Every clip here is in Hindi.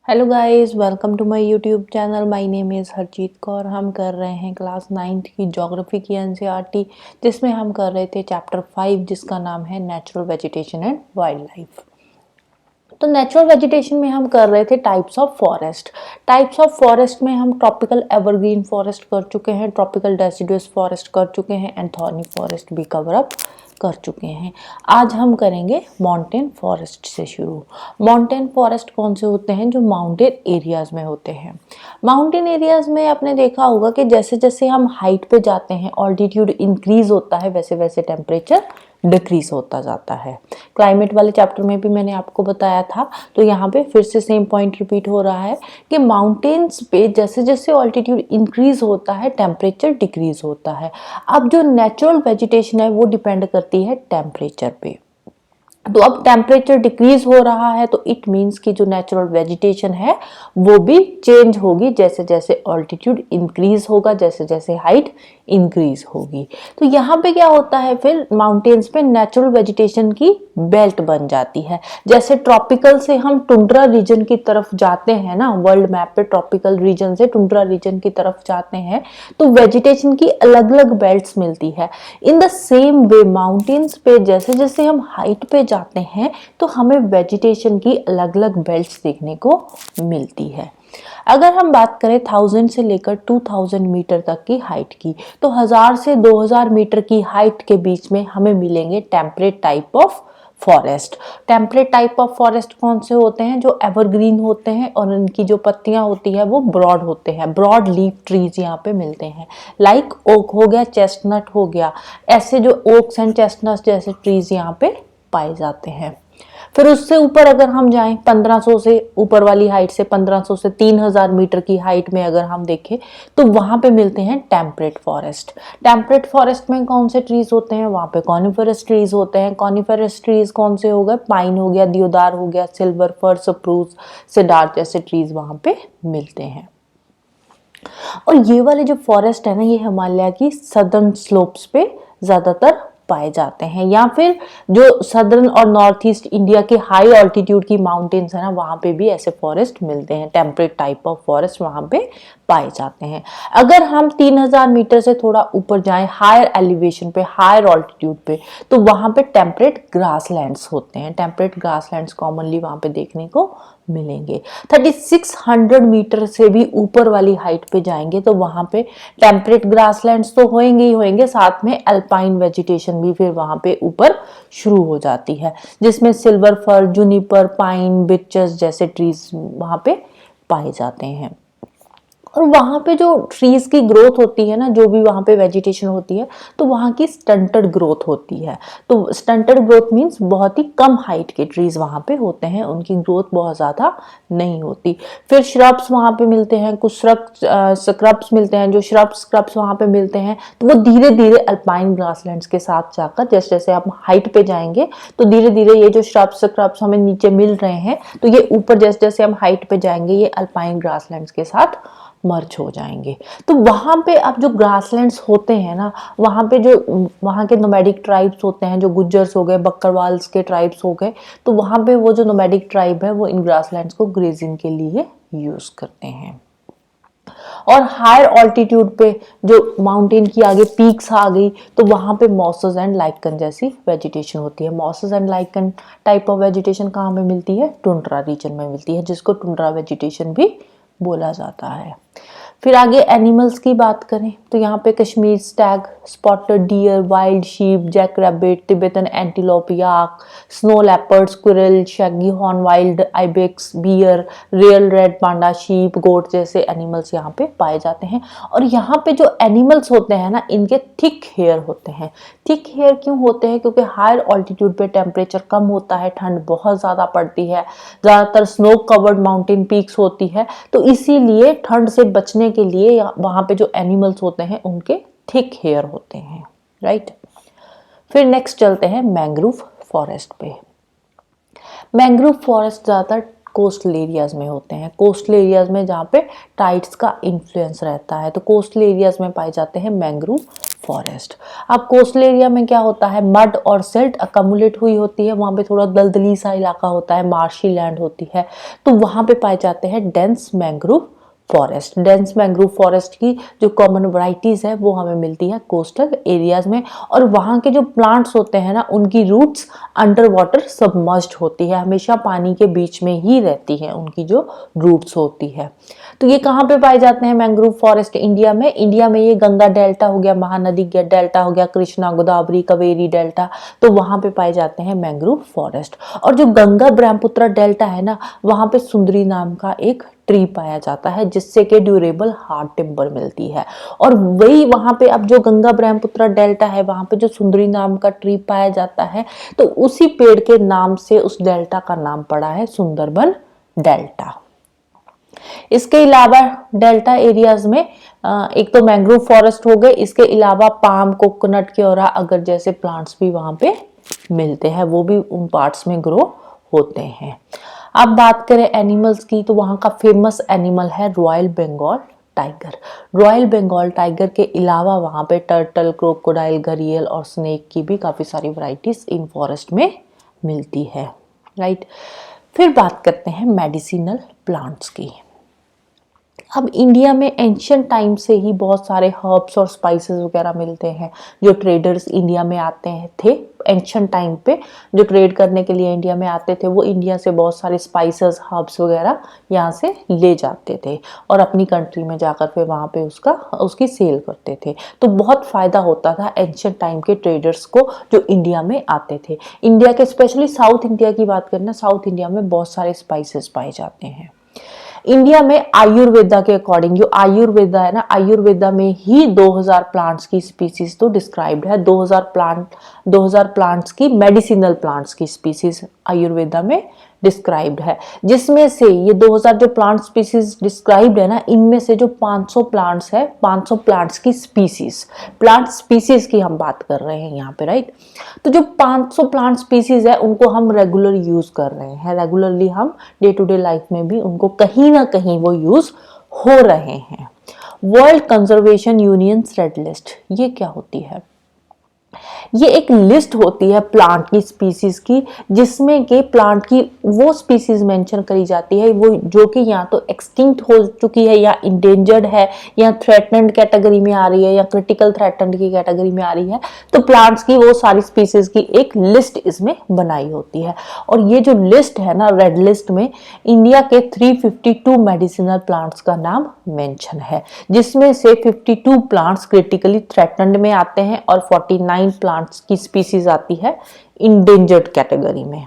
Hello guys, welcome to my YouTube channel. My name is Harjeet Kaur. हम कर रहे हैं क्लास 9th की ज्योग्राफी की एनसीईआरटी, जिसमें हम कर रहे थे चैप्टर 5 जिसका नाम है natural vegetation and wild life. तो नेचुरल वेजिटेशन में हम कर रहे थे types of forest. Types of forest में हम ट्रॉपिकल एवरग्रीन फॉरेस्ट कर चुके हैं, ट्रॉपिकल डेसिडुअस फॉरेस्ट कर चुके हैं एंड थॉर्नी फॉरेस्ट भी कवर अप कर चुके हैं। आज हम करेंगे माउंटेन फॉरेस्ट से शुरू। माउंटेन फॉरेस्ट कौन से होते हैं? जो माउंटेन एरियाज में होते हैं। माउंटेन एरियाज में आपने देखा होगा कि जैसे जैसे हम हाइट पे जाते हैं, ऑल्टीट्यूड इंक्रीज होता है, वैसे वैसे टेम्परेचर डिक्रीज होता जाता है। क्लाइमेट वाले चैप्टर में भी मैंने आपको बताया था, तो यहाँ पे फिर से सेम पॉइंट रिपीट हो रहा है कि माउंटेन्स पे जैसे जैसे ऑल्टीट्यूड इंक्रीज होता है टेम्परेचर डिक्रीज होता है। अब जो नेचुरल वेजिटेशन है वो डिपेंड करती है टेम्परेचर पे। तो अब टेम्परेचर डिक्रीज हो रहा है तो इट मीन्स कि जो नेचुरल वेजिटेशन है वो भी चेंज होगी जैसे जैसे ऑल्टीट्यूड इंक्रीज होगा, जैसे जैसे हाइट इंक्रीज होगी। तो यहाँ पे क्या होता है, फिर माउंटेन्स पे नेचुरल वेजिटेशन की बेल्ट बन जाती है। जैसे ट्रॉपिकल से हम टुंड्रा रीजन की तरफ जाते हैं ना, वर्ल्ड मैप पे ट्रॉपिकल रीजन से टुंड्रा रीजन की तरफ जाते हैं तो वेजिटेशन की अलग अलग बेल्ट्स मिलती है। In the same way mountains पे जैसे जैसे हम हाइट पे जाते हैं तो हमें वेजिटेशन की अलग अलग बेल्ट्स देखने को मिलती है। अगर हम बात करें 1000 से लेकर 2000 मीटर तक की हाइट की, तो 1000 से 2000 मीटर की हाइट के बीच में हमें मिलेंगे temperate type of forest. Temperate type of forest कौन से होते हैं? जो एवरग्रीन होते हैं और इनकी जो पत्तियां होती है वो ब्रॉड होते हैं। ब्रॉड लीफ ट्रीज यहाँ पे मिलते हैं, लाइक ओक हो गया, चेस्टनट हो गया। ऐसे जो ओक्स एंड चेस्टनट जैसे ट्रीज यहाँ पे पाए जाते हैं। फिर उससे ऊपर अगर हम जाएं 1500 से ऊपर वाली हाइट से, 1500 से 3000 मीटर की हाइट में अगर हम देखें तो वहां पे मिलते हैं टेम्परेट फॉरेस्ट। टेम्परेट फॉरेस्ट में कौन से ट्रीज होते हैं? वहां पे कॉनिफरस ट्रीज होते हैं। कॉनिफरस ट्रीज कौन से हो गए? पाइन हो गया, दियोदार हो गया, सिल्वर फर, स्प्रूस, सिडार जैसे ट्रीज वहां पे मिलते हैं। और ये वाले जो फॉरेस्ट है ना, ये हिमालय की सदर्न स्लोप्स पे ज्यादातर पाए जाते हैं, या फिर जो सदर्न और नॉर्थ ईस्ट इंडिया के हाई ऑल्टीट्यूड की माउंटेन्स है ना, वहां पे भी ऐसे फॉरेस्ट मिलते हैं। टेम्परेट टाइप ऑफ फॉरेस्ट वहां पे पाए जाते हैं। अगर हम 3000 मीटर से थोड़ा ऊपर जाएं हायर एलिवेशन पे, हायर ऑल्टीट्यूड पे, तो वहां पे टेम्परेट ग्रासलैंड्स होते हैं। टेम्परेट ग्रासलैंड्स कॉमनली वहां पे देखने को मिलेंगे। 3600 मीटर से भी ऊपर वाली हाइट पे जाएंगे तो वहां पे टेम्परेट ग्रासलैंड्स तो होंगे ही होंगे, साथ में अल्पाइन वेजिटेशन भी फिर वहां पे ऊपर शुरू हो जाती है, जिसमें silver fir, juniper, pine, beeches जैसे ट्रीज वहां पे पाए जाते हैं। और वहां पे जो ट्रीज की ग्रोथ होती है ना, जो भी वहां पे वेजिटेशन होती है, तो वहां की स्टंटेड ग्रोथ होती है। तो स्टंटेड ग्रोथ मींस बहुत ही कम हाइट के ट्रीज वहां पे होते हैं, उनकी ग्रोथ बहुत ज्यादा नहीं होती। फिर श्रब्स वहां पे मिलते हैं, कुछ स्क्रब्स मिलते हैं। जो स्क्रब्स वहां पे मिलते हैं तो वो धीरे धीरे अल्पाइन ग्रासलैंड्स के साथ जाकर, जैसे जैसे आप हाइट पे जाएंगे तो धीरे धीरे ये जो स्क्रब्स हमें नीचे मिल रहे हैं, तो ये ऊपर जैसे जैसे हम हाइट पे जाएंगे ये अल्पाइन ग्रासलैंड्स के साथ मर्ज हो जाएंगे। तो वहां पे अब जो ग्रासलैंड्स होते हैं ना, वहां पे जो वहां के नोमैडिक ट्राइब्स होते हैं, जो गुज्जर्स हो गए, बकरवाल्स के ट्राइब्स हो गए, तो वहां पे वो जो नोमैडिक ट्राइब है वो इन ग्रासलैंड्स को ग्रेजिंग के लिए यूज करते हैं। और हायर ऑल्टीट्यूड पे जो माउंटेन की आगे पीक्स आ गई तो वहां पे मॉसेस एंड लाइकन जैसी वेजिटेशन होती है। Mosses and lichen type of vegetation कहाँ पे मिलती है? टुंड्रा रीजन में मिलती है, जिसको टुंड्रा वेजिटेशन भी बोला जाता है। फिर आगे एनिमल्स की बात करें तो यहाँ पे Kashmir stag, spotted deer, wild sheep, jack rabbit, Tibetan antelope, yak, snow leopard, squirrel, shaggy horn wild ibex, bear, real red panda, sheep, goat जैसे एनिमल्स यहाँ पे पाए जाते हैं। और यहाँ पे जो एनिमल्स होते हैं ना, इनके थिक हेयर होते हैं। थिक हेयर क्यों होते हैं? क्योंकि हायर ऑल्टीट्यूड पे टेम्परेचर कम होता है, ठंड बहुत ज़्यादा पड़ती है, ज़्यादातर स्नो कवर्ड माउंटेन पीक्स होती है, तो इसीलिए ठंड से बचने के लिए वहां पे जो एनिमल्स होते हैं उनके थिक हेयर होते हैं, राइट। फिर नेक्स्ट चलते हैं मैंग्रोव फॉरेस्ट पे। मैंग्रोव फॉरेस्ट ज्यादातर कोस्टल एरियाज में होते हैं। कोस्टल एरियाज में जहाँ पे टाइड्स का इन्फ्लुएंस रहता है, तो कोस्टल एरियाज में पाए जाते हैं मैंग्रोव फॉरेस्ट। अब कोस्टल एरिया में क्या होता है, मड और सिल्ट अकमुलेट हुई होती है, वहाँ पे थोड़ा दलदली सा इलाका होता है, मार्शी लैंड होती है, तो वहाँ पे पाए जाते हैं dense mangrove forest. Dense mangrove forest की जो कॉमन वैरायटीज है वो हमें मिलती है कोस्टल एरियाज में, और वहाँ के जो प्लांट्स होते हैं ना उनकी रूट्स अंडर वाटर सबमर्ज्ड होती है, हमेशा पानी के बीच में ही रहती है उनकी जो रूट्स होती है। तो ये कहाँ पे पाए जाते हैं मैंग्रोव फॉरेस्ट? इंडिया में। इंडिया में ये गंगा डेल्टा हो गया, महानदी डेल्टा हो गया, कृष्णा गोदावरी कावेरी डेल्टा, तो वहाँ पे पाए जाते हैं मैंग्रोव फॉरेस्ट। और जो गंगा ब्रह्मपुत्र डेल्टा है ना, वहाँ पे सुंदरी नाम का एक ट्री पाया जाता है जिससे कि ड्यूरेबल हार्ड टिम्बर मिलती है। और वही वहां पे अब जो गंगा ब्रह्मपुत्र डेल्टा है वहां पे जो सुंदरी नाम का ट्री पाया जाता है, तो उसी पेड़ के नाम से उस डेल्टा का नाम पड़ा है सुंदरबन डेल्टा। इसके अलावा डेल्टा एरियाज में एक तो मैंग्रोव फॉरेस्ट हो गए, इसके अलावा पाम, कोकोनट, क्योरा, अगर जैसे प्लांट्स भी वहां पे मिलते हैं, वो भी उन पार्ट्स में ग्रो होते हैं। अब बात करें एनिमल्स की, तो वहाँ का फेमस एनिमल है royal Bengal tiger. Royal Bengal tiger के अलावा वहाँ पे टर्टल, क्रोकोडाइल, घड़ियाल और स्नेक की भी काफ़ी सारी वैरायटीज इन फॉरेस्ट में मिलती है, राइट। फिर बात करते हैं मेडिसिनल प्लांट्स की। अब इंडिया में एंशियंट टाइम से ही बहुत सारे हर्ब्स और स्पाइसेस वगैरह मिलते हैं। जो ट्रेडर्स इंडिया में आते हैं थे एंशियंट टाइम पे, जो ट्रेड करने के लिए इंडिया में आते थे, वो इंडिया से बहुत सारे स्पाइसेस, हर्ब्स वगैरह यहाँ से ले जाते थे और अपनी कंट्री में जाकर फिर वहाँ पे उसकी सेल करते थे। तो बहुत फ़ायदा होता था एंशियंट टाइम के ट्रेडर्स को जो इंडिया में आते थे। इंडिया के स्पेशली साउथ इंडिया की बात करें ना, साउथ इंडिया में बहुत सारे स्पाइसेस पाए जाते हैं। इंडिया में आयुर्वेदा के अकॉर्डिंग, जो आयुर्वेदा है ना, आयुर्वेदा में ही 2000 प्लांट्स की स्पीसीज तो डिस्क्राइब्ड है। 2000 प्लांट्स की, मेडिसिनल प्लांट्स की स्पीसीज आयुर्वेदा में डिस्क्राइब्ड है, जिसमें से ये 2000 जो प्लांट स्पीसीज डिस्क्राइब्ड है ना, इनमें से जो 500 प्लांट्स है, 500 प्लांट्स की स्पीसीज, प्लांट स्पीसीज की हम बात कर रहे हैं यहाँ पे, राइट। तो जो 500 प्लांट स्पीसीज है उनको हम रेगुलर यूज कर रहे हैं, रेगुलरली हम डे टू डे लाइफ में भी उनको कहीं ना कहीं वो यूज हो रहे हैं। World conservation union red list, ये क्या होती है? ये एक लिस्ट होती है प्लांट की स्पीसीज की, जिसमें के प्लांट की वो स्पीसीज मेंशन करी जाती है वो जो कि या तो एक्सटिंक्ट हो चुकी है, या इंडेंजर्ड है, या थ्रेटन्ड कैटेगरी में आ रही है, या क्रिटिकल थ्रेटन्ड की कैटेगरी में आ रही है। तो प्लांट्स की वो सारी स्पीसीज की एक लिस्ट इसमें बनाई होती है। और ये जो लिस्ट है ना, रेड लिस्ट में इंडिया के 352 मेडिसिनल प्लांट्स का नाम मेंशन है, जिसमें से 52 प्लांट्स क्रिटिकली थ्रेटन्ड में आते हैं और 49 प्लांट्स की स्पीसीज आती है इंडेंजर्ड कैटेगरी में।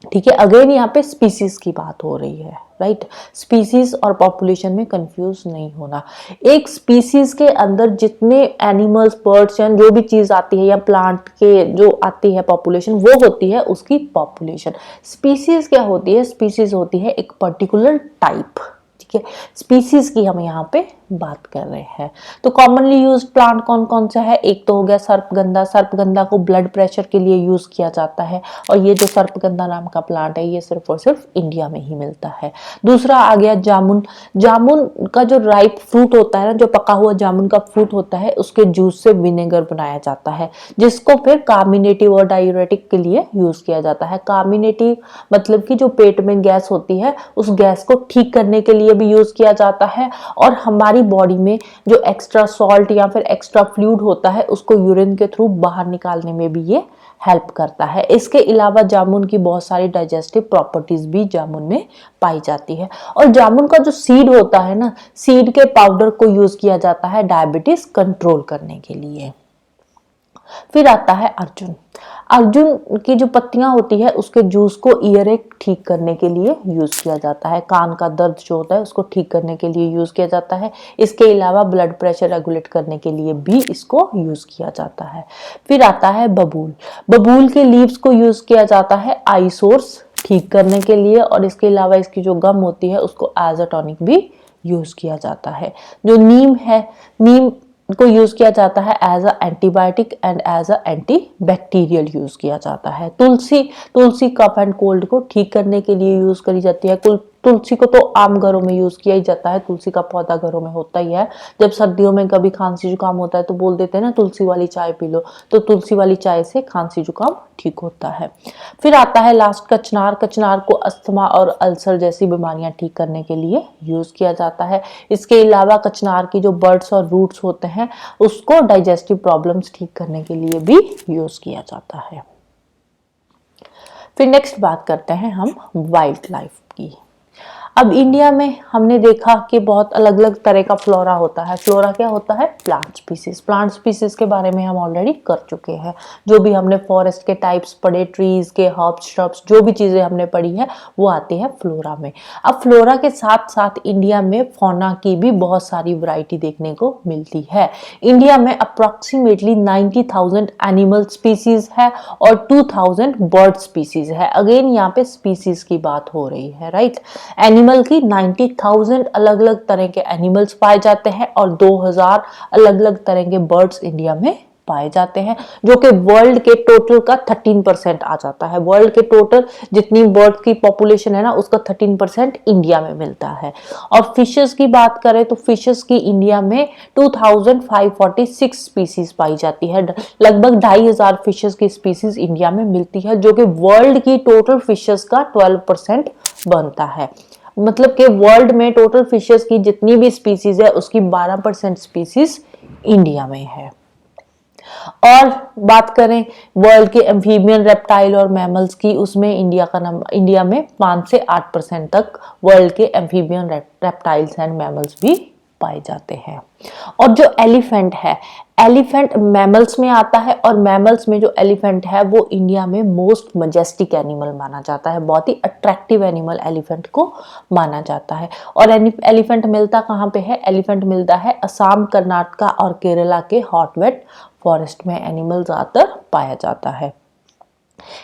ठीक है, अगेन यहाँ पे स्पीसीज की बात हो रही है, राइट। स्पीसीज और पॉपुलेशन में कंफ्यूज नहीं होना। एक स्पीसीज के अंदर जितने एनिमल्स, बर्ड्स या जो भी चीज आती है, या प्लांट के जो आती है पॉपुलेशन, वो होती है उसकी पॉपुलेशन। स्पीसीज क्या होती है? स्पीसीज होती है एक पर्टिकुलर टाइप। ठीक है, स्पीसीज की हम यहाँ पे बात कर रहे हैं। तो कॉमनली यूज्ड प्लांट कौन कौन सा है? एक तो हो गया सर्पगंधा। सर्पगंधा को ब्लड प्रेशर के लिए यूज किया जाता है, और ये जो सर्पगंधा नाम का प्लांट है ये सिर्फ और सिर्फ इंडिया में ही मिलता है। दूसरा आ गया जामुन। जामुन का जो राइप फ्रूट होता है ना, जो पका हुआ जामुन का फ्रूट होता है, उसके जूस से विनेगर बनाया जाता है, जिसको फिर कार्मिनेटिव और डायूरेटिक के लिए यूज किया जाता है। कार्मिनेटिव मतलब कि जो पेट में गैस होती है, उस गैस को ठीक करने के लिए भी यूज किया जाता है, और हमारी बॉडी में जो एक्स्ट्रा सॉल्ट या फिर एक्स्ट्रा फ्लूइड होता है उसको यूरिन के थ्रू बाहर निकालने में भी ये हेल्प करता है। इसके अलावा जामुन की बहुत सारी डाइजेस्टिव प्रॉपर्टीज भी जामुन में पाई जाती है। और जामुन का जो सीड होता है ना, सीड के पाउडर को यूज किया जाता है डायबिटीज कंट्रोल करने के लिए। फिर आता है अर्जुन। अर्जुन की जो पत्तियां होती है उसके जूस को ईयर एक ठीक करने के लिए यूज किया जाता है। कान का दर्द जो होता है उसको ठीक करने के लिए यूज किया जाता है। इसके अलावा ब्लड प्रेशर रेगुलेट करने के लिए भी इसको यूज किया जाता है। फिर आता है बबूल। बबूल के लीव्स को यूज किया जाता है आई सोर्स ठीक करने के लिए, और इसके अलावा इसकी जो गम होती है उसको एज अ टॉनिक भी यूज किया जाता है। जो नीम है, नीम को यूज किया जाता है as a antibiotic and as a anti bacterial use किया जाता है। तुलसी, तुलसी कफ एंड कोल्ड को ठीक करने के लिए यूज करी जाती है। तुलसी को तो आम घरों में यूज किया ही जाता है, तुलसी का पौधा घरों में होता ही है। जब सर्दियों में कभी खांसी जुकाम होता है तो बोल देते हैं ना तुलसी वाली चाय पी लो, तो तुलसी वाली चाय से खांसी जुकाम ठीक होता है। फिर आता है लास्ट कचनार। कचनार को अस्थमा और अल्सर जैसी बीमारियां ठीक करने के लिए यूज किया जाता है। इसके अलावा कचनार की जो बर्ड्स और रूट्स होते हैं उसको डाइजेस्टिव प्रॉब्लम्स ठीक करने के लिए भी यूज किया जाता है। फिर नेक्स्ट बात करते हैं हम वाइल्ड लाइफ की। अब इंडिया में हमने देखा कि बहुत अलग अलग तरह का फ्लोरा होता है। फ्लोरा क्या होता है? Plant species. प्लांट स्पीसीज के बारे में हम ऑलरेडी कर चुके हैं। जो भी हमने फॉरेस्ट के टाइप्स पढ़े, ट्रीज के, हर्ब्स, श्रब्स, जो भी चीजें हमने पढ़ी है वो आती है फ्लोरा में। अब फ्लोरा के साथ साथ इंडिया में फौना की भी बहुत सारी वैरायटी देखने को मिलती है। इंडिया में अप्रोक्सीमेटली 90,000 एनिमल स्पीसीज है और 2,000 बर्ड स्पीसीज है। अगेन यहाँ पे स्पीसीज की बात हो रही है, राइट। एनिमल की 90,000 अलग अलग तरह के एनिमल्स पाए जाते हैं और 2,000 अलग अलग तरह के बर्ड्स इंडिया में पाए जाते हैं, जो कि वर्ल्ड के टोटल का 13% आ जाता है। वर्ल्ड के टोटल जितनी बर्ड की पॉपुलेशन है ना उसका 13% इंडिया में मिलता है। और फिशेस की बात करें तो फिशेस की इंडिया में 2546 स्पीसीज पाई जाती है। लगभग 2,500 फिशेस की स्पीसीज इंडिया में मिलती है, जो कि वर्ल्ड की टोटल फिशेस का 12% बनता है। मतलब कि वर्ल्ड में टोटल फिशेस की जितनी भी स्पीसीज है उसकी 12% स्पीसीज इंडिया में है। और बात करें वर्ल्ड के एम्फीबियन, रेप्टाइल और मैमल्स की, उसमें इंडिया में 5 से 8% तक वर्ल्ड के एम्फीबियन, रेप्टाइल्स एंड मैमल्स भी पाए जाते हैं। और जो एलिफेंट है, एलिफेंट मैमल्स में आता है और मैमल्स में जो एलिफेंट है वो इंडिया में मोस्ट मजेस्टिक एनिमल माना जाता है। बहुत ही अट्रैक्टिव एनिमल एलिफेंट को माना जाता है। और एलिफेंट मिलता कहाँ पे है? एलिफेंट मिलता है असम, कर्नाटका और केरला के हॉट वेट फॉरेस्ट में एनिमल ज्यादातर पाया जाता है।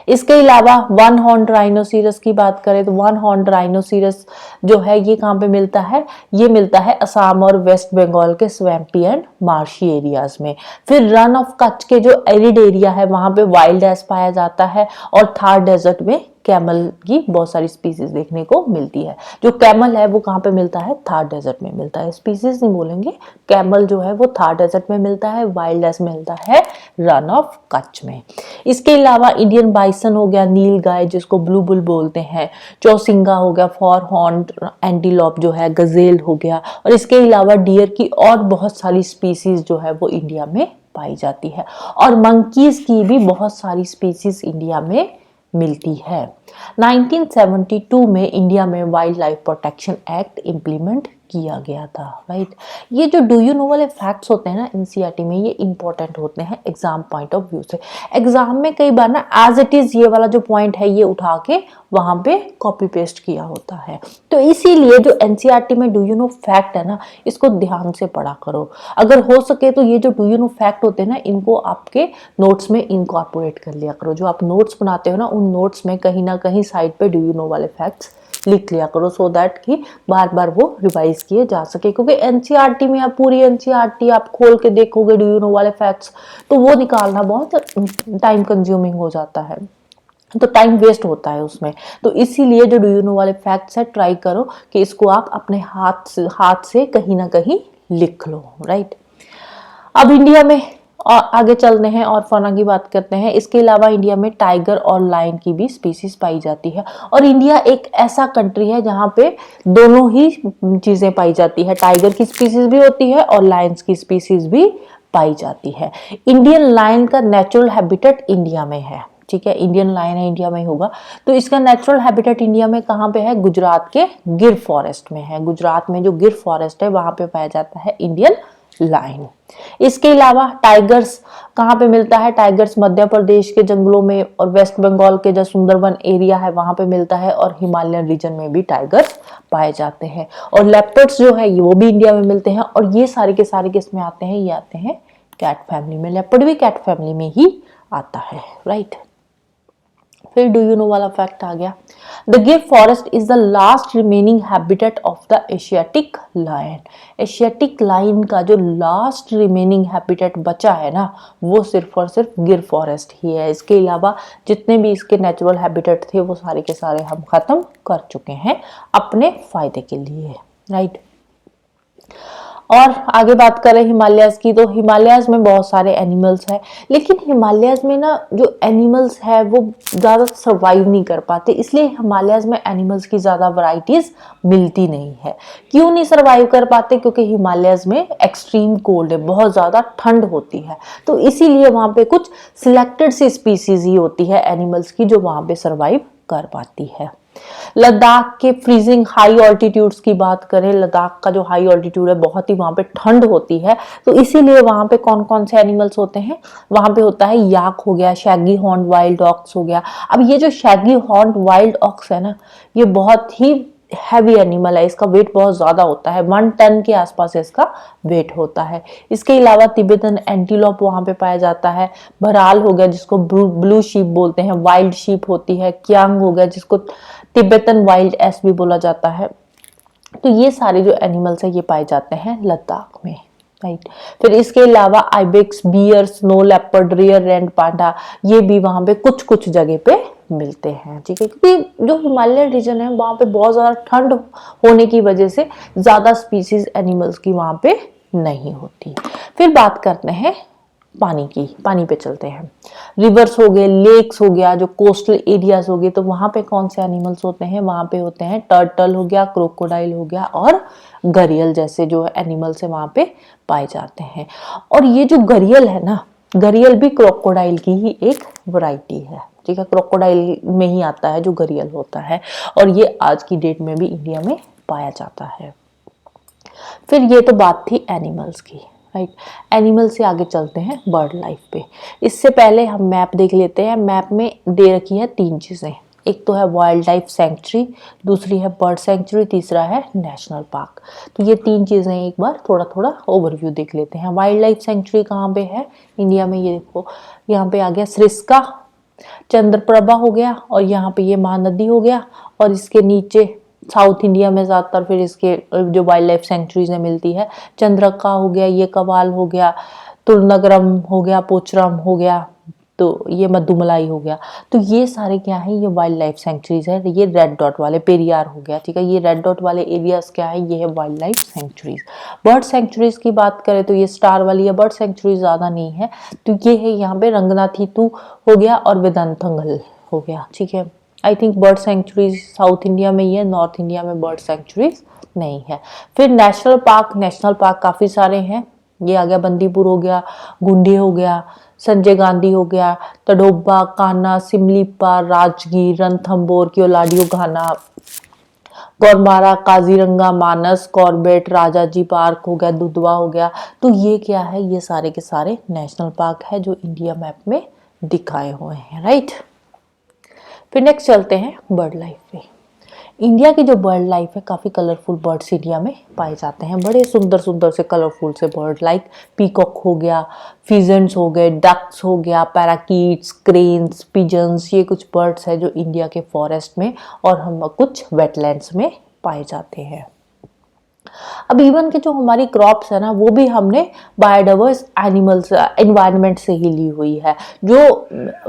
इसके अलावा वन हॉर्न राइनोसिरस की बात करें तो वन हॉर्न राइनोसिरस जो है ये कहाँ पे मिलता है? ये मिलता है असम और वेस्ट बंगाल के स्वैम्पी एंड मार्शी एरियाज में। फिर रन ऑफ कच्छ के जो एरिड एरिया है वहां पे वाइल्ड एस पाया जाता है। और थार डेजर्ट में कैमल की बहुत सारी स्पीसीज देखने को मिलती है। जो कैमल है वो कहाँ पे मिलता है? थार डेजर्ट में मिलता है। स्पीसीज नहीं बोलेंगे, कैमल जो है वो थार डेजर्ट में मिलता है, वाइल्ड एस मिलता है रन ऑफ कच्छ में। इसके अलावा इंडियन बाइसन हो गया, नील गाय जिसको ब्लू बुल बोलते हैं, चौसिंगा हो गया, फॉर हॉर्न एंटीलोप जो है, गजेल हो गया, और इसके अलावा डियर की और बहुत सारी स्पीसीज जो है वो इंडिया में पाई जाती है। और मंकीज की भी बहुत सारी स्पीसीज इंडिया में मिलती है। 1972 में इंडिया में wild life protection act implement किया गया था, राइट। ये जो डू यू नो वाले फैक्ट्स होते हैं ना एनसीईआरटी में, ये इंपॉर्टेंट होते हैं एग्जाम पॉइंट ऑफ व्यू से। एग्जाम में कई बार ना एज इट इज ये वाला जो पॉइंट है ये उठा के वहां पे कॉपी पेस्ट किया होता है। तो इसीलिए जो एनसीईआरटी में डू यू नो फैक्ट है ना, इसको ध्यान से पढ़ा करो। अगर हो सके तो ये जो डू यू नो फैक्ट होते हैं ना, इनको आपके नोट्स में इनकॉर्पोरेट कर लिया करो। जो आप नोट्स बनाते हो ना, उन नोट्स में कहीं ना कहीं साइड पे डू यू नो वाले फैक्ट्स लिख लिया करो, सो दैट कि बार बार वो रिवाइज किए जा सके। क्योंकि एनसीईआरटी में आप पूरी एनसीईआरटी आप खोल के देखोगे डू यू नो वाले फैक्ट्स, तो वो निकालना बहुत टाइम कंज्यूमिंग हो जाता है, तो टाइम वेस्ट होता है उसमें। तो इसीलिए जो डू यू नो वाले फैक्ट्स है, ट्राई करो कि इसको आप अपने हाथ से कहीं ना कहीं लिख लो, राइट। अब इंडिया में और आगे चलते हैं और फौना की बात करते हैं। इसके अलावा इंडिया में टाइगर और लायन की भी स्पीसीज पाई जाती है। और इंडिया एक ऐसा कंट्री है जहाँ पे दोनों ही चीजें पाई जाती है, टाइगर की स्पीसीज भी होती है और लायंस की स्पीसीज भी पाई जाती है। इंडियन लायन का नेचुरल हैबिटेट इंडिया में है, ठीक है। इंडियन लायन है इंडिया में ही होगा, तो इसका नेचुरल हैबिटेट इंडिया में कहाँ पे है? गुजरात के गिर फॉरेस्ट में है। गुजरात में जो गिर फॉरेस्ट है वहां पे पाया जाता है इंडियन लायन। इसके अलावा टाइगर्स कहाँ पे मिलता है? टाइगर्स मध्य प्रदेश के जंगलों में और वेस्ट बंगाल के जो सुंदरबन एरिया है वहां पे मिलता है, और हिमालयन रीजन में भी टाइगर्स पाए जाते हैं। और लेपर्ड्स जो है वो भी इंडिया में मिलते हैं, और ये सारे के सारे किसमें आते हैं? ये आते हैं कैट फैमिली में। लेपर्ड भी कैट फैमिली में ही आता है, राइट। फिर डू यू नो वाला फैक्ट आ गया। The Gir forest is the last remaining habitat of the Asiatic lion. Asiatic lion का जो लास्ट रिमेनिंग हैबिटेट बचा है ना, वो सिर्फ और सिर्फ गिर फॉरेस्ट ही है। इसके अलावा जितने भी इसके नेचुरल हैबिटेट थे वो सारे के सारे हम खत्म कर चुके हैं अपने फायदे के लिए, राइट। और आगे बात करें हिमालयाज की, तो हिमालयाज में बहुत सारे एनिमल्स हैं, लेकिन हिमालयाज में ना जो एनिमल्स है वो ज़्यादा सर्वाइव नहीं कर पाते, इसलिए हिमालयाज में एनिमल्स की ज़्यादा वैरायटीज मिलती नहीं है। क्यों नहीं सर्वाइव कर पाते? क्योंकि हिमालयाज में एक्सट्रीम कोल्ड है, बहुत ज़्यादा ठंड होती है, तो इसीलिए वहाँ पे कुछ सिलेक्टेड सी स्पीसीज ही होती है एनिमल्स की जो वहाँ पे सर्वाइव कर पाती है। लद्दाख के फ्रीजिंग हाई ऑल्टीट्यूड्स की बात करें, लद्दाख का जो हाई ऑल्टीट्यूड है बहुत ही वहां पे ठंड होती है, तो इसीलिए वहां पे कौन कौन से एनिमल्स होते हैं? वहां पे होता है याक हो गया, शैगी हॉर्न्ड वाइल्ड ऑक्स हो गया। अब ये जो शैगी हॉर्न्ड वाइल्ड ऑक्स है ना, ये बहुत ही हैवी एनिमल है, इसका वेट बहुत ज्यादा होता है, 1 टन के आसपास इसका वेट होता है। इसके अलावा तिब्बतन एंटीलोप वहां पे पाया जाता है, भराल हो गया जिसको ब्लू शीप बोलते हैं, वाइल्ड शीप होती है, क्यांग हो गया जिसको तिब्बतन वाइल्ड एस भी बोला जाता है। तो ये सारे जो एनिमल्स है ये पाए जाते हैं लद्दाख में, राइट। फिर इसके अलावा ibex, bear, snow leopard, rear rent panda, ये भी वहां पे कुछ कुछ जगह पे मिलते हैं, ठीक है, क्योंकि जो हिमालयन रीजन है वहां पे बहुत ज्यादा ठंड होने की वजह से ज्यादा स्पीसीज एनिमल्स की वहां पे नहीं होती। फिर बात करते हैं पानी की, पानी पे चलते हैं। रिवर्स हो गए, लेक्स हो गया, जो कोस्टल एरियाज हो गए, तो वहां पे कौन से एनिमल्स होते हैं? वहां पे होते हैं टर्टल हो गया, क्रोकोडाइल हो गया और गरियल जैसे जो एनिमल्स है वहां पे पाए जाते हैं। और ये जो गरियल है ना, गरियल भी क्रोकोडाइल की ही एक वैरायटी है, ठीक है, क्रोकोडाइल में ही आता है जो गरियल होता है, और ये आज की डेट में भी इंडिया में पाया जाता है। फिर ये तो बात थी एनिमल्स की, राइट। एनिमल से आगे चलते हैं बर्ड लाइफ पे। इससे पहले हम मैप देख लेते हैं। मैप में दे रखी है 3 चीज़ें, एक तो है वाइल्ड लाइफ सेंचुरी, दूसरी है बर्ड सेंचुरी, तीसरा है नेशनल पार्क। तो ये 3 चीज़ें एक बार थोड़ा थोड़ा ओवरव्यू देख लेते हैं। वाइल्ड लाइफ सेंचुरी कहाँ पे है इंडिया में? ये देखो, यहाँ पे आ गया सरिस्का, चंद्रप्रभा हो गया, और यहाँ पे ये महानदी हो गया, और इसके नीचे साउथ इंडिया में ज़्यादातर फिर इसके जो वाइल्ड लाइफ सेंचुरीज में मिलती है, चंद्रका हो गया, ये कवाल हो गया, तुलनगरम हो गया, पोचरम हो गया, तो ये मधुमलाई हो गया। तो ये सारे क्या है? ये वाइल्ड लाइफ सेंचुरीज है। ये रेड डॉट वाले पेरियार हो गया, ठीक है, ये रेड डॉट वाले एरियाज क्या है? ये है wildlife sanctuaries. Bird sanctuaries की बात करें तो ये स्टार वाली है, बर्ड सेंचुरी ज़्यादा नहीं है, तो ये है यहाँ पे रंगनाथीतू हो गया और वेदांतंगल हो गया, ठीक है। I think bird sanctuaries South India में ही है, नॉर्थ इंडिया में बर्ड सेंचुरीज नहीं है। फिर नेशनल पार्क काफ़ी सारे हैं। ये आ गया बंदीपुर हो गया, गुंडी हो गया, संजय गांधी हो गया, तडोबा, कान्हा, सिमलीपाल, राजगीर, रणथंभौर, कियोलादियो घाना, गौरमारा, काजीरंगा, मानस, कॉर्बेट, राजाजी पार्क हो गया, दुधवा हो गया। तो ये क्या है? ये सारे के सारे नेशनल पार्क है जो इंडिया मैप में दिखाए हुए हैं, राइट। फिर नेक्स्ट चलते हैं बर्ड लाइफ पे। इंडिया की जो बर्ड लाइफ है, काफ़ी कलरफुल बर्ड्स इंडिया में पाए जाते हैं, बड़े सुंदर सुंदर से कलरफुल से बर्ड, लाइक पीकॉक हो गया, फिजेंट्स हो गए, डक्स हो गया, पैराकीट्स, क्रेन्स, पिजन्स, ये कुछ बर्ड्स है जो इंडिया के फॉरेस्ट में और हम कुछ वेटलैंड्स में पाए जाते हैं। अब इवन के जो हमारी क्रॉप्स है ना, वो भी हमने बायोडाइवर्स एनिमल्स एनवायरनमेंट से ही ली हुई है। जो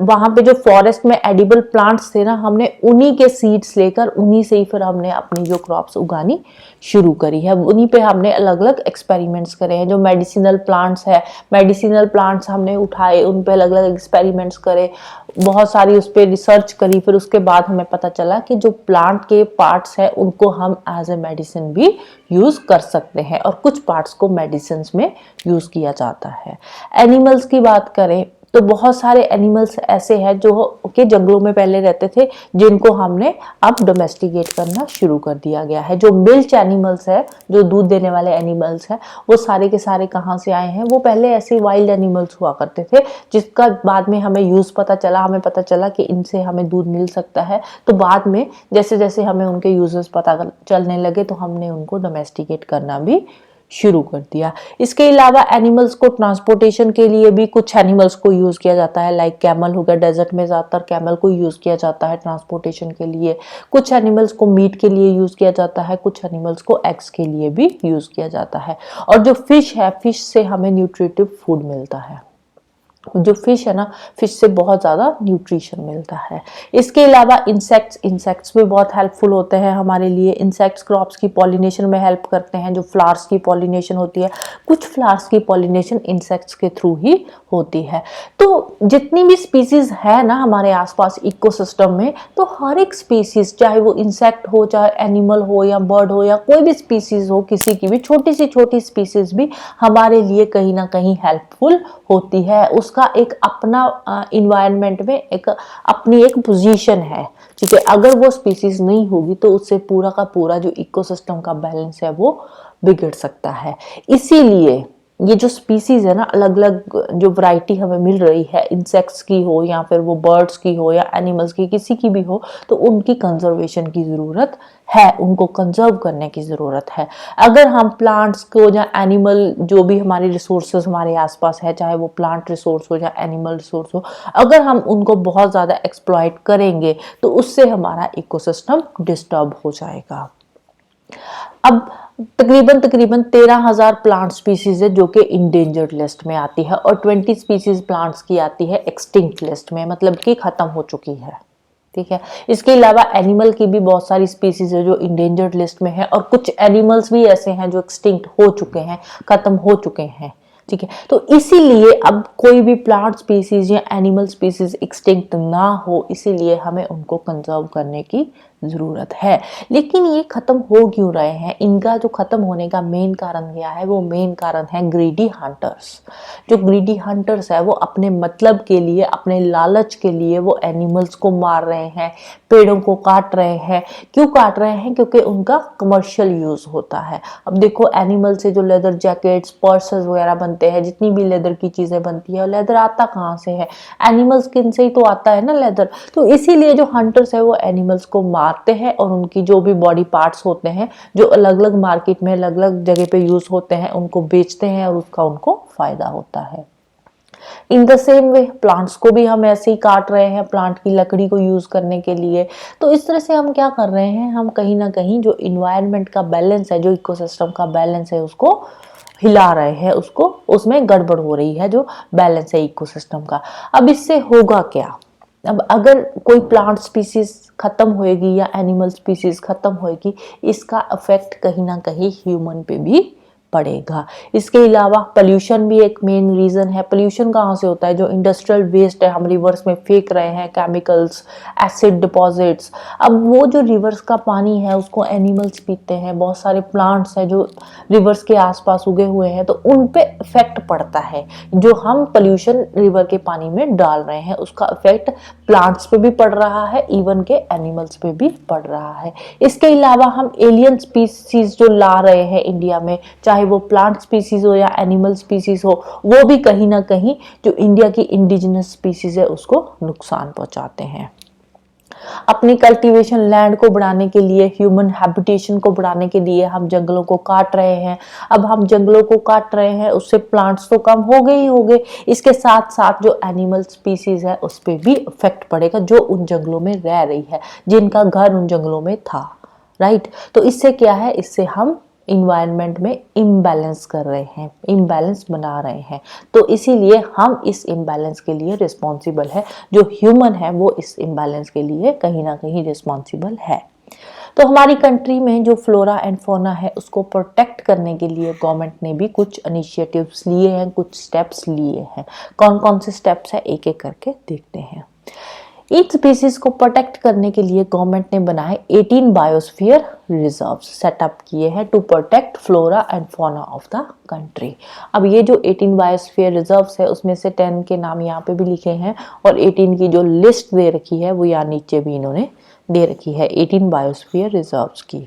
वहाँ पे जो फॉरेस्ट में एडिबल प्लांट्स थे ना, हमने उन्हीं के सीड्स लेकर उन्हीं से ही फिर हमने अपनी जो क्रॉप्स उगानी शुरू करी है। उन्हीं पे हमने अलग अलग एक्सपेरिमेंट्स करे हैं। जो मेडिसिनल प्लांट्स है, मेडिसिनल प्लांट्स हमने उठाए, उन पे अलग अलग एक्सपेरिमेंट्स करे, बहुत सारी उस पर रिसर्च करी, फिर उसके बाद हमें पता चला कि जो प्लांट के पार्ट्स है उनको हम एज ए मेडिसिन भी यूज कर सकते हैं, और कुछ पार्ट्स को मेडिसिन में यूज किया जाता है। एनिमल्स की बात करें तो बहुत सारे एनिमल्स ऐसे हैं जो के जंगलों में पहले रहते थे, जिनको हमने अब डोमेस्टिकेट करना शुरू कर दिया गया है। जो मिल्च एनिमल्स है, जो दूध देने वाले एनिमल्स हैं, वो सारे के सारे कहाँ से आए हैं? वो पहले ऐसे वाइल्ड एनिमल्स हुआ करते थे, जिसका बाद में हमें यूज पता चला, हमें पता चला कि इनसे हमें दूध मिल सकता है। तो बाद में जैसे जैसे हमें उनके यूजेस पता चलने लगे तो हमने उनको डोमेस्टिकेट करना भी शुरू कर दिया। इसके अलावा एनिमल्स को ट्रांसपोर्टेशन के लिए भी कुछ एनिमल्स को यूज़ किया जाता है, लाइक कैमल हो गया, डेजर्ट में ज़्यादातर कैमल को यूज़ किया जाता है ट्रांसपोर्टेशन के लिए। कुछ एनिमल्स को मीट के लिए यूज़ किया जाता है, कुछ एनिमल्स को एग्स के लिए भी यूज़ किया जाता है। और जो फिश है, फिश से हमें न्यूट्रिटिव फूड मिलता है। जो फिश है ना, फिश से बहुत ज़्यादा न्यूट्रिशन मिलता है। इसके अलावा इंसेक्ट्स भी बहुत हेल्पफुल होते हैं हमारे लिए। इंसेक्ट्स क्रॉप्स की पॉलिनेशन में हेल्प करते हैं, जो फ्लावर्स की पॉलिनेशन होती है, कुछ फ्लावर्स की पॉलिनेशन इंसेक्ट्स के थ्रू ही होती है। तो जितनी भी स्पीसीज है ना हमारे आसपास इकोसिस्टम में, तो हर एक स्पीसीज, चाहे वो इंसेक्ट हो, चाहे एनिमल हो या बर्ड हो या कोई भी स्पीसीज हो, किसी की भी छोटी सी छोटी स्पीसीज भी हमारे लिए कहीं ना कहीं हेल्पफुल होती है। उसका एक अपना इन्वायरमेंट में एक अपनी एक पोजीशन है, ठीक है। अगर वो स्पीसीज नहीं होगी तो उससे पूरा का पूरा जो इकोसिस्टम का बैलेंस है वो बिगड़ सकता है। इसीलिए ये जो स्पीसीज है ना, अलग अलग जो वैरायटी हमें मिल रही है, इंसेक्ट्स की हो या फिर वो बर्ड्स की हो या एनिमल्स की, किसी की भी हो, तो उनकी कंजर्वेशन की ज़रूरत है, उनको कंजर्व करने की ज़रूरत है। अगर हम प्लांट्स को या एनिमल, जो भी हमारे रिसोर्सेज हमारे आसपास है, चाहे वो प्लांट रिसोर्स हो या एनिमल रिसोर्स हो, अगर हम उनको बहुत ज़्यादा एक्सप्लॉइट करेंगे तो उससे हमारा इकोसिस्टम डिस्टर्ब हो जाएगा। अब तकरीबन 13,000 प्लांट स्पीसीज है जो कि इंडेंजर्ड लिस्ट में आती है, और 20 स्पीसीज प्लांट्स की आती है एक्सटिंक्ट लिस्ट में, मतलब कि खत्म हो चुकी है, ठीक है। इसके अलावा एनिमल की भी बहुत सारी स्पीसीज है जो इंडेंजर्ड लिस्ट में है, और कुछ एनिमल्स भी ऐसे हैं जो एक्सटिंक्ट हो चुके हैं, खत्म हो चुके हैं, ठीक है। तो इसीलिए अब कोई भी प्लांट स्पीसीज या एनिमल स्पीसीज एक्सटिंक्ट ना हो, इसीलिए हमें उनको कंजर्व करने की जरूरत है। लेकिन ये खत्म हो क्यों रहे हैं? इनका जो खत्म होने का मेन कारण क्या है? वो मेन कारण है ग्रीडी हंटर्स। जो ग्रीडी हंटर्स है वो अपने मतलब के लिए, अपने लालच के लिए वो एनिमल्स को मार रहे हैं, पेड़ों को काट रहे हैं। क्यों काट रहे हैं? क्योंकि उनका कमर्शियल यूज होता है। अब देखो, एनिमल से जो लेदर जैकेट्स, पर्सेस वगैरह बनते हैं, जितनी भी लेदर की चीजें बनती है, लेदर आता कहाँ से है? एनिमल स्किन से ही तो आता है ना लेदर। तो इसीलिए जो हंटर्स है वो एनिमल्स को मारते हैं, और उनकी जो भी बॉडी पार्ट्स होते हैं जो अलग अलग मार्केट में अलग अलग जगह पे यूज होते हैं, उनको बेचते हैं, और उसका उनको फायदा होता है। In the same way plants को भी हम ऐसे ही काट रहे हैं, प्लांट की लकड़ी को यूज करने के लिए। तो इस तरह से हम क्या कर रहे हैं? हम कहीं ना कहीं जो इन्वायरमेंट का बैलेंस है, जो इकोसिस्टम का बैलेंस है, उसको हिला रहे हैं, उसको उसमें गड़बड़ हो रही है, जो बैलेंस है इकोसिस्टम का। अब इससे होगा क्या? अब अगर कोई प्लांट स्पीसीज खत्म होएगी या एनिमल स्पीसीज खत्म होएगी, इसका इफेक्ट कहीं ना कहीं ह्यूमन पे भी पड़ेगा। इसके अलावा पोल्यूशन भी एक मेन रीजन है। पोल्यूशन कहाँ से होता है? जो इंडस्ट्रियल वेस्ट है हम रिवर्स में फेंक रहे हैं, केमिकल्स, एसिड डिपॉजिट्स। अब वो जो रिवर्स का पानी है उसको एनिमल्स पीते हैं, बहुत सारे प्लांट्स हैं जो रिवर्स के आसपास उगे हुए हैं, तो उन पे इफेक्ट पड़ता है। जो हम पोल्यूशन रिवर के पानी में डाल रहे हैं उसका इफेक्ट प्लांट्स पे भी पड़ रहा है, इवन के एनिमल्स पे भी पड़ रहा है। इसके अलावा हम एलियन स्पीसीज जो ला रहे हैं इंडिया में, चाहे वो प्लांट स्पीसीज हो या एनिमल स्पीसीज हो, वो भी कहीं ना कहीं जो इंडिया की इंडिजिनस स्पीसीज है उसको नुकसान पहुंचाते हैं। अपनी कल्टीवेशन लैंड को बढ़ाने के लिए, ह्यूमन हैबिटेशन को बढ़ाने के लिए हम जंगलों को काट रहे हैं। अब हम जंगलों को काट रहे हैं, उससे प्लांट्स तो कम हो गए ही हो गए, इसके साथ साथ जो एनिमल स्पीसीज है उस पर भी इफेक्ट पड़ेगा, जो उन जंगलों में रह रही है, जिनका घर उन जंगलों में था, राइट। तो इससे क्या है? इससे हम इन्वायरमेंट में इम्बैलेंस कर रहे हैं, इम्बैलेंस बना रहे हैं। तो इसीलिए हम इस इम्बैलेंस के लिए रिस्पॉन्सिबल है। जो ह्यूमन है वो इस इम्बैलेंस के लिए कहीं ना कहीं रिस्पॉन्सिबल है। तो हमारी कंट्री में जो फ्लोरा एंड फौना है उसको प्रोटेक्ट करने के लिए गवर्नमेंट ने भी कुछ इनिशिएटिव्स लिए हैं, कुछ स्टेप्स लिए हैं। कौन कौन से स्टेप्स है, एक एक करके देखते हैं। ईच स्पीसीज को प्रोटेक्ट करने के लिए गवर्नमेंट ने बनाए 18 बायोस्फीयर रिजर्व सेटअप किए हैं to protect flora and fauna of the country. अब ये जो 18 बायोस्फीयर रिजर्व्स है उसमें से 10 के नाम यहाँ पे भी लिखे हैं, और 18 की जो लिस्ट दे रखी है वो यहाँ नीचे भी इन्होंने दे रखी है, 18 बायोस्फीयर रिजर्व्स की।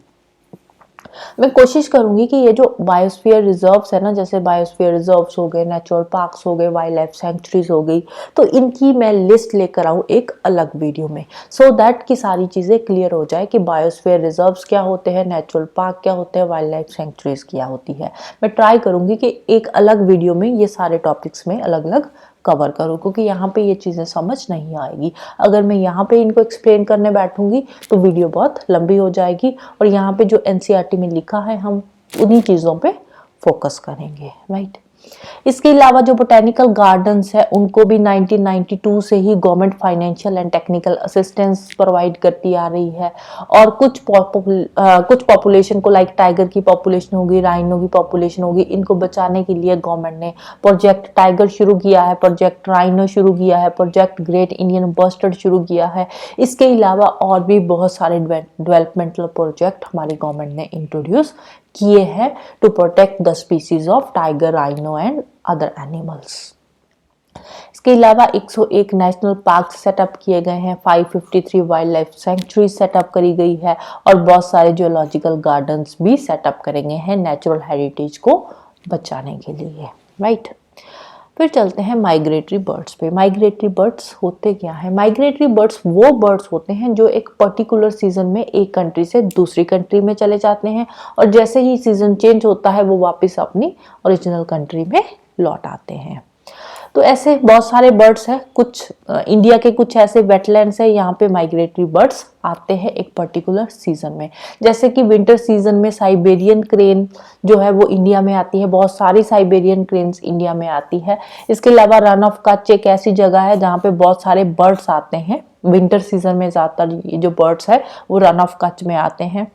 मैं कोशिश करूंगी कि ये जो बायोस्फीयर रिजर्व्स है ना, जैसे बायोस्फीयर रिजर्व्स हो गए, नेचुरल पार्क्स हो गए, वाइल्ड लाइफ सेंचुरीज हो गई, तो इनकी मैं लिस्ट लेकर आऊँ एक अलग वीडियो में, सो दैट कि सारी चीज़ें क्लियर हो जाए कि बायोस्फीयर रिजर्व्स क्या होते हैं, नेचुरल पार्क क्या होते हैं, वाइल्ड लाइफ सेंचुरीज क्या होती है। मैं ट्राई करूंगी कि एक अलग वीडियो में ये सारे टॉपिक्स में अलग अलग कवर करूँ, क्योंकि यहाँ पे ये चीज़ें समझ नहीं आएगी। अगर मैं यहाँ पे इनको एक्सप्लेन करने बैठूंगी तो वीडियो बहुत लंबी हो जाएगी, और यहाँ पे जो एनसीईआरटी में लिखा है हम उन्हीं चीज़ों पे फोकस करेंगे, राइट। इसके अलावा जो बोटेनिकल गार्डन्स है उनको भी 1992 से ही government financial and technical assistance provide करती आ रही है। और कुछ पॉपुलेशन को, लाइक टाइगर की पॉपुलेशन होगी, राइनो की पॉपुलेशन होगी, इनको बचाने के लिए गवर्नमेंट ने प्रोजेक्ट टाइगर शुरू किया है, प्रोजेक्ट राइनो शुरू किया है, प्रोजेक्ट ग्रेट इंडियन बस्टर्ड शुरू किया है। इसके अलावा और भी बहुत सारे डेवलपमेंटल प्रोजेक्ट हमारी गवर्नमेंट ने इंट्रोड्यूस किए हैं to protect the species of tiger, rhino and other animals. इसके अलावा 101 नेशनल पार्क सेटअप किए गए हैं, 553 वाइल्ड लाइफ सेंचुरी सेटअप करी गई है, और बहुत सारे जियोलॉजिकल गार्डन्स भी सेटअप करेंगे हैं नेचुरल हेरिटेज को बचाने के लिए, राइट। फिर चलते हैं माइग्रेटरी बर्ड्स पे। माइग्रेटरी बर्ड्स होते क्या है? माइग्रेटरी बर्ड्स वो बर्ड्स होते हैं जो एक पर्टिकुलर सीजन में एक कंट्री से दूसरी कंट्री में चले जाते हैं, और जैसे ही सीजन चेंज होता है वो वापस अपनी ओरिजिनल कंट्री में लौट आते हैं। तो ऐसे बहुत सारे बर्ड्स हैं। कुछ इंडिया के कुछ ऐसे वेटलैंड्स है, यहाँ पे माइग्रेटरी बर्ड्स आते हैं एक पर्टिकुलर सीजन में। जैसे कि विंटर सीजन में साइबेरियन क्रेन जो है वो इंडिया में आती है, बहुत सारी साइबेरियन क्रेन्स इंडिया में आती है। इसके अलावा रन ऑफ कच्छ एक ऐसी जगह है जहाँ पे बहुत सारे बर्ड्स आते हैं विंटर सीजन में। ज़्यादातर ये जो बर्ड्स है वो रन ऑफ कच्छ में आते हैं।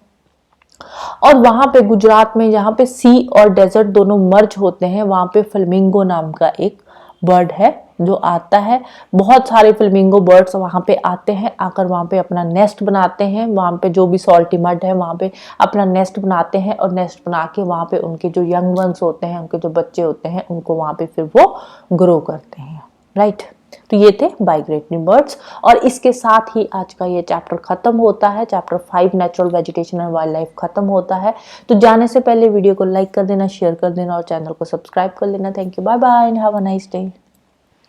और वहां पे गुजरात में जहाँ पे सी और डेजर्ट दोनों मर्ज होते हैं, वहां पे फ्लेमिंगो नाम का एक बर्ड है जो आता है। बहुत सारे फ्लेमिंगो बर्ड्स वहां पे आते हैं, आकर वहां पे अपना नेस्ट बनाते हैं। वहां पे जो भी सॉल्टी मड है वहां पे अपना नेस्ट बनाते हैं, और नेस्ट बना के वहां पे उनके जो यंग वंस होते हैं, उनके जो बच्चे होते हैं, उनको वहां पे फिर वो ग्रो करते हैं, राइट। तो ये थे माइग्रेटरी बर्ड्स, और इसके साथ ही आज का ये चैप्टर खत्म होता है। Chapter 5 natural vegetation and wild life खत्म होता है। तो जाने से पहले वीडियो को लाइक कर देना, शेयर कर देना, और चैनल को सब्सक्राइब कर लेना। Thank you, bye bye and have a nice day.